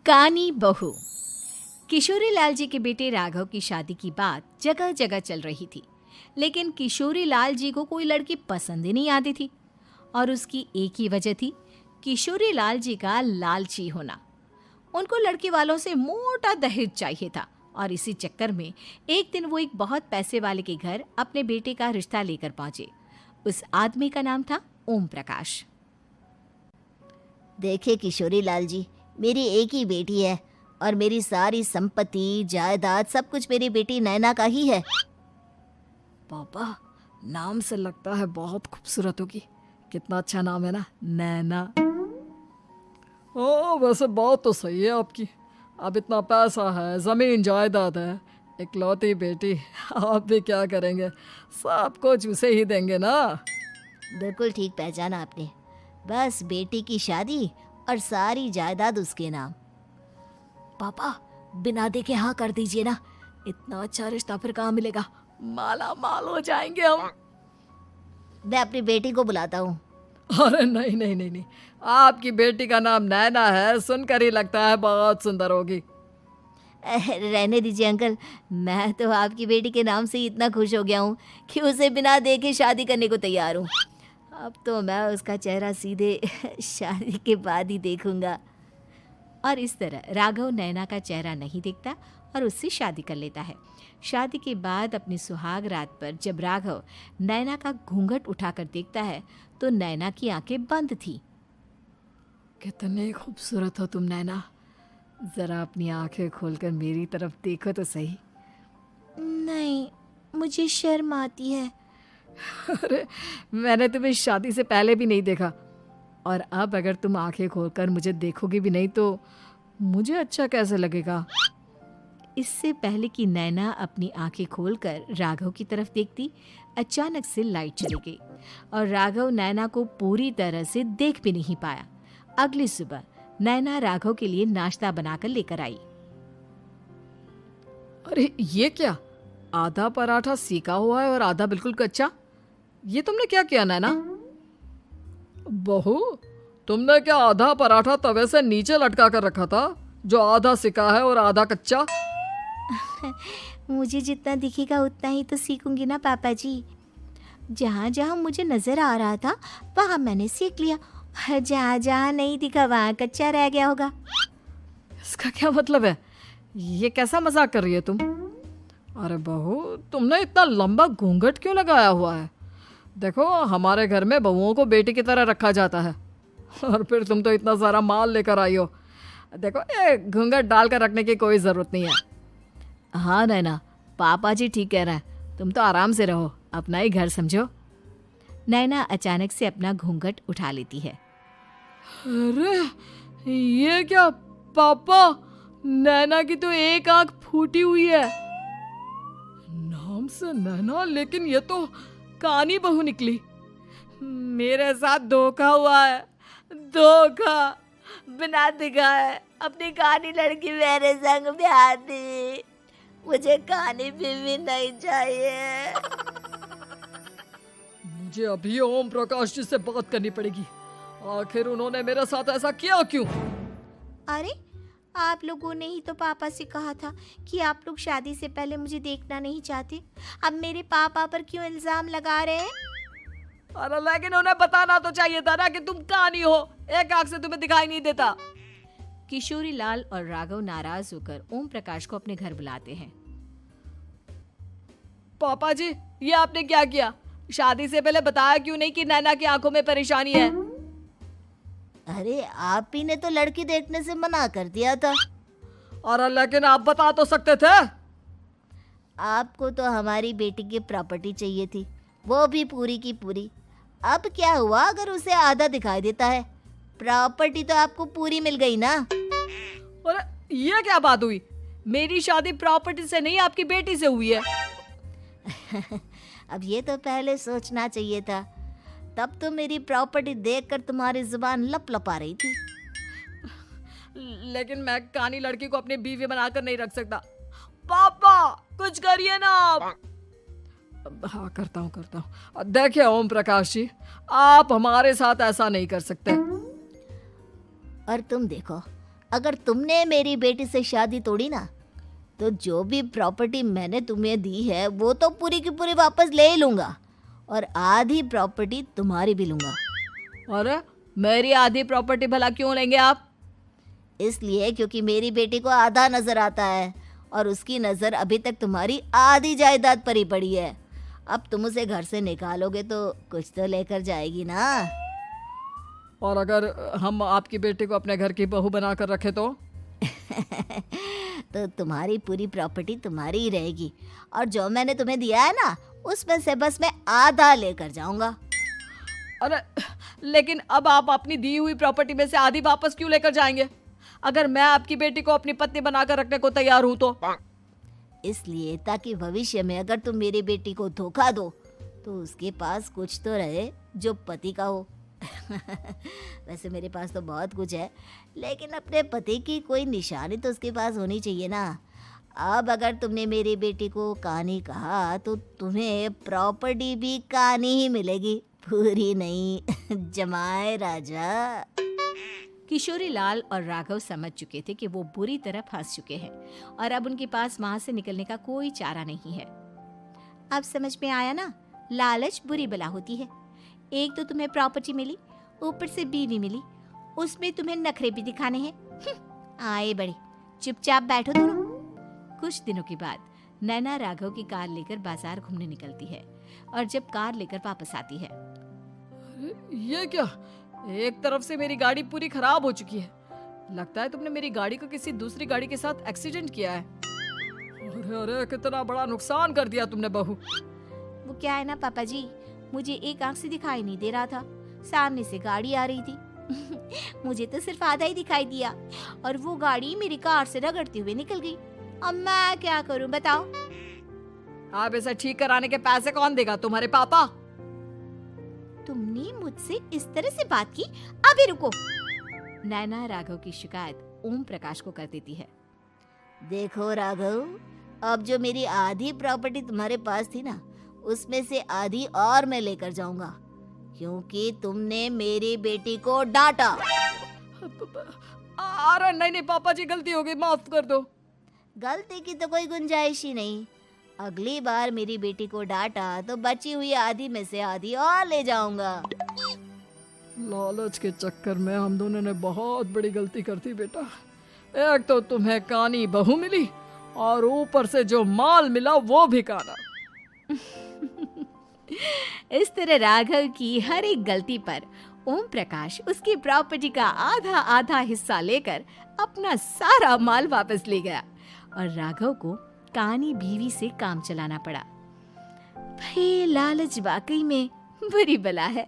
कानी बहू। किशोरी लाल जी के बेटे राघव की शादी की बात जगह जगह चल रही थी, लेकिन किशोरी लाल जी को कोई लड़की पसंद ही नहीं आती थी। और उसकी एक ही वजह थी, किशोरी लाल जी का लालची होना। उनको लड़की वालों से मोटा दहेज चाहिए था और इसी चक्कर में एक दिन वो एक बहुत पैसे वाले के घर अपने बेटे का रिश्ता लेकर पहुंचे। उस आदमी का नाम था ओम प्रकाश। देखिए किशोरी लाल जी, मेरी एक ही बेटी है और मेरी सारी संपत्ति जायदाद सब कुछ मेरी बेटी नैना का ही है। पापा, नाम से लगता है बहुत खूबसूरत होगी। कितना अच्छा नाम है ना, नैना। ओ, वैसे बात तो सही है आपकी। अब इतना पैसा है, जमीन जायदाद है, इकलौती बेटी, आप भी क्या करेंगे? सब कुछ उसे ही देंगे ना। बिल्कुल ठीक पहचाना आपने। बस बेटी की शादी और सारी जायदाद उसके नाम। पापा, बिना देखे हाँ कर दीजिए ना। इतना अच्छा रिश्ता फिर कहाँ मिलेगा? माला माल हो जाएंगे हम। मैं अपनी बेटी को बुलाता हूँ। अरे नहीं नहीं नहीं नहीं, आपकी बेटी का नाम नैना है, सुनकर ही लगता है बहुत सुंदर होगी। रहने दीजिए अंकल, मैं तो आपकी बेटी के नाम से ही इतना खुश हो गया हूँ कि उसे बिना देखे शादी करने को तैयार हूँ। अब तो मैं उसका चेहरा सीधे शादी के बाद ही देखूंगा। और इस तरह राघव नैना का चेहरा नहीं देखता और उससे शादी कर लेता है। शादी के बाद अपनी सुहाग रात पर जब राघव नैना का घूंघट उठाकर देखता है तो नैना की आंखें बंद थी। कितनी खूबसूरत हो तुम नैना, जरा अपनी आंखें खोलकर मेरी तरफ देखो तो सही। नहीं, मुझे शर्म आती है। अरे, मैंने तुम्हें शादी से पहले भी नहीं देखा, और अब अगर तुम आंखें खोलकर मुझे देखोगी भी नहीं तो मुझे अच्छा कैसे लगेगा? इससे पहले कि नैना अपनी आंखें खोलकर राघव की तरफ देखती, अचानक से लाइट चली गई और राघव नैना को पूरी तरह से देख भी नहीं पाया। अगली सुबह नैना राघव के लिए नाश्ता बनाकर लेकर आई। अरे ये क्या, आधा पराठा सीका हुआ है और आधा बिल्कुल कच्चा। ये तुमने क्या किया नैना? बहू, तुमने क्या आधा पराठा तवे से नीचे लटका कर रखा था, जो आधा सिका है और आधा कच्चा? मुझे जितना दिखेगा उतना ही तो सीखूंगी ना पापा जी। जहाँ जहाँ मुझे नजर आ रहा था वहाँ मैंने सीख लिया, जहाँ जहाँ नहीं दिखा वहाँ कच्चा रह गया होगा। इसका क्या मतलब है? ये कैसा मजाक कर रही है तुम? अरे बहू, तुमने इतना लंबा घूंघट क्यों लगाया हुआ है? देखो, हमारे घर में बहुओं को बेटी की तरह रखा जाता है, और फिर तुम तो इतना सारा माल लेकर आई हो। देखो, ये घूंघट डालकर रखने की कोई ज़रूरत नहीं है। हाँ नैना, पापा जी ठीक कह रहे हैं, तुम तो आराम से रहो, अपना ही घर समझो। नैना अचानक से अपना घूंघट उठा लेती है। अरे ये क्या पापा, नैना की तो एक आंख फूटी हुई है। नाम से नैना, लेकिन ये तो कानी बहू निकली। मेरे साथ धोखा हुआ है, धोखा। बिना दिखाए अपनी कानी लड़की मेरे संग ब्याह दी। मुझे कानी बीवी नहीं चाहिए। मुझे अभी ओम प्रकाश जी से बात करनी पड़ेगी। आखिर उन्होंने मेरे साथ ऐसा किया क्यों? अरे, आप लोगों ने ही तो पापा से कहा था कि आप लोग शादी से पहले मुझे देखना नहीं चाहते। अब मेरे पापा पर क्यों इल्जाम लगा रहे हैं? अरे लेकिन उन्हें बताना तो चाहिए था ना कि तुम कानी हो, एक आंख से तुम्हें दिखाई नहीं देता। किशोरी लाल और राघव नाराज होकर ओम प्रकाश को अपने घर बुलाते हैं। पापा जी, ये आपने क्या किया? शादी से पहले बताया क्यों नहीं कि नैना की आंखों में परेशानी है? अरे, आप ही ने तो लड़की देखने से मना कर दिया था। अरे लेकिन आप बता तो सकते थे। आपको तो हमारी बेटी की प्रॉपर्टी चाहिए थी, वो भी पूरी की पूरी। अब क्या हुआ अगर उसे आधा दिखाई देता है? प्रॉपर्टी तो आपको पूरी मिल गई ना। अरे ये क्या बात हुई? मेरी शादी प्रॉपर्टी से नहीं, आपकी बेटी से हुई है। अब ये तो पहले सोचना चाहिए था, तब तो मेरी प्रॉपर्टी देखकर तुम्हारी जुबान लप लपा रही थी। लेकिन मैं कानी लड़की को अपनी बीवी बनाकर नहीं रख सकता। पापा, कुछ करिए ना आप। हाँ, करता हूँ। देखिए ओम प्रकाश जी, आप हमारे साथ ऐसा नहीं कर सकते। और तुम देखो, अगर तुमने मेरी बेटी से शादी तोड़ी ना, तो जो भी प्रॉपर्टी मैंने तुम्हें दी है वो तो पूरी की पूरी वापस ले ही लूँगा, और आधी प्रॉपर्टी तुम्हारी भी लूँगा। अरे मेरी आधी प्रॉपर्टी भला क्यों लेंगे आप? इसलिए क्योंकि मेरी बेटी को आधा नज़र आता है और उसकी नज़र अभी तक तुम्हारी आधी जायदाद पर ही पड़ी है। अब तुम उसे घर से निकालोगे तो कुछ तो लेकर जाएगी ना। और अगर हम आपकी बेटी को अपने घर की बहू बना कर रखे तो? तो तुम्हारी पूरी प्रॉपर्टी तुम्हारी ही रहेगी, और जो मैंने तुम्हें दिया है ना, उसमें से बस मैं आधा लेकर जाऊंगा। अरे लेकिन अब आप अपनी दी हुई प्रॉपर्टी में से आधी वापस क्यों लेकर जाएंगे? अगर मैं आपकी बेटी को अपनी पत्नी बनाकर रखने को तैयार हूं तो? इसलिए ताकि भविष्य में अगर तुम मेरी बेटी को धोखा दो तो उसके पास कुछ तो रहे जो पति का हो। वैसे मेरे पास तो बहुत कुछ है, लेकिन अपने पति की कोई निशानी तो उसके पास होनी चाहिए ना। अब अगर तुमने मेरी बेटी को कानी कहा तो तुम्हें प्रॉपर्टी भी कानी ही मिलेगी, पूरी नहीं। जमाए राजा। किशोरी लाल और राघव समझ चुके थे कि वो बुरी तरह फंस चुके हैं और अब उनके पास वहां से निकलने का कोई चारा नहीं है। अब समझ में आया ना, लालच बुरी बला होती है। एक तो तुम्हें प्रॉपर्टी मिली, ऊपर से बीवी मिली, उसमें तुम्हें नखरे भी दिखाने हैं। आए बड़े, चुपचाप बैठो दोनों। कुछ दिनों के बाद नैना राघव की कार लेकर बाजार घूमने निकलती है और जब कार लेकर वापस आती है, ये क्या? एक तरफ से मेरी गाड़ी पूरी खराब हो चुकी है। लगता है तुमने मेरी गाड़ी को किसी दूसरी गाड़ी के साथ एक्सीडेंट किया है। अरे अरे कितना बड़ा नुकसान कर दिया तुमने बहू। वो क्या है ना पापा जी, मुझे एक आंख से दिखाई नहीं दे रहा था, सामने से गाड़ी आ रही थी। मुझे तो सिर्फ आधा ही दिखाई दिया और वो गाड़ी मेरी कार से रगड़ते हुए निकल गई। अब मैं क्या करूं बताओ? आप इसे ठीक कराने के पैसे कौन देगा? तुम्हारे पापा। तुमने मुझसे इस तरह से बात की? अभी रुको। नैना राघव की शिकायत ओम प्रकाश को कर देती है। देखो राघव, अब जो मेरी आधी प्रॉपर्टी तुम्हारे पास थी ना, उसमें से आधी और मैं लेकर जाऊंगा, क्योंकि तुमने मेरी बेटी को डांटा। अरे नहीं नहीं पापा जी, गलती हो गई, माफ कर दो। गलती की तो कोई गुंजाइश ही नहीं। अगली बार मेरी बेटी को डांटा तो बची हुई आधी में से आधी और ले जाऊंगा। लालच के चक्कर में हम दोनों ने बहुत बड़ी गलती कर दी बेटा। एक तो तुम्हें कानी बहू मिली और ऊपर से जो माल मिला वो भी काना। इस तरह राघव की हर एक गलती पर ओम प्रकाश उसकी प्रॉपर्टी का आधा आधा हिस्सा लेकर अपना सारा माल वापस ले गया और राघव को कानी बीवी से काम चलाना पड़ा। भाई लालच वाकई में बुरी बला है।